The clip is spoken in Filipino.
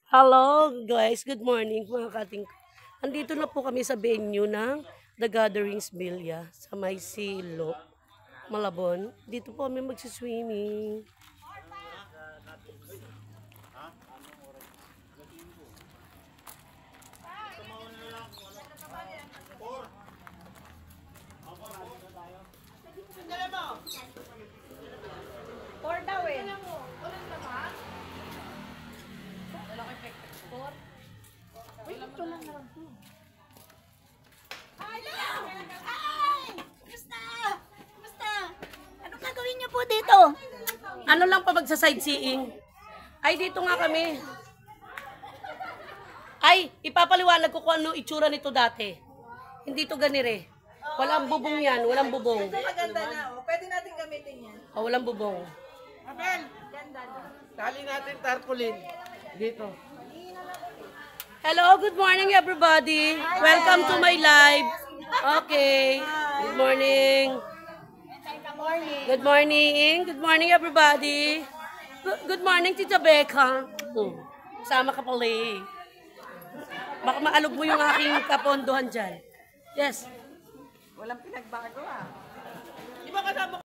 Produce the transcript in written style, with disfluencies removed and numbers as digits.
Hello guys, good morning mga kating. Andito na po kami sa venue ng The Gatherings Villa sa May Silo, Malabon. Dito po kami magsiswimming. Four daw eh. Ano gagawin niyo po dito? Ano lang pa magsa-sightseeing? Ay, dito nga kami. Ay, ipapaliwanag ko kung ano itsura nito dati. Hindi to ganire. Walang bubong yan, walang bubong. Maganda na oh. Pwede natin gamitin yan. Oh, walang bubong. Abel, tali natin tarpaulin. Dito. Hello, good morning everybody. Welcome to my live. Okay. Good morning. Good morning. Good morning everybody. Good morning Tita Becca. Sama ka pala eh. Baka maalog mo yung aking kapondohan dyan. Yes. Walang pinagbago ah. Di ba kasama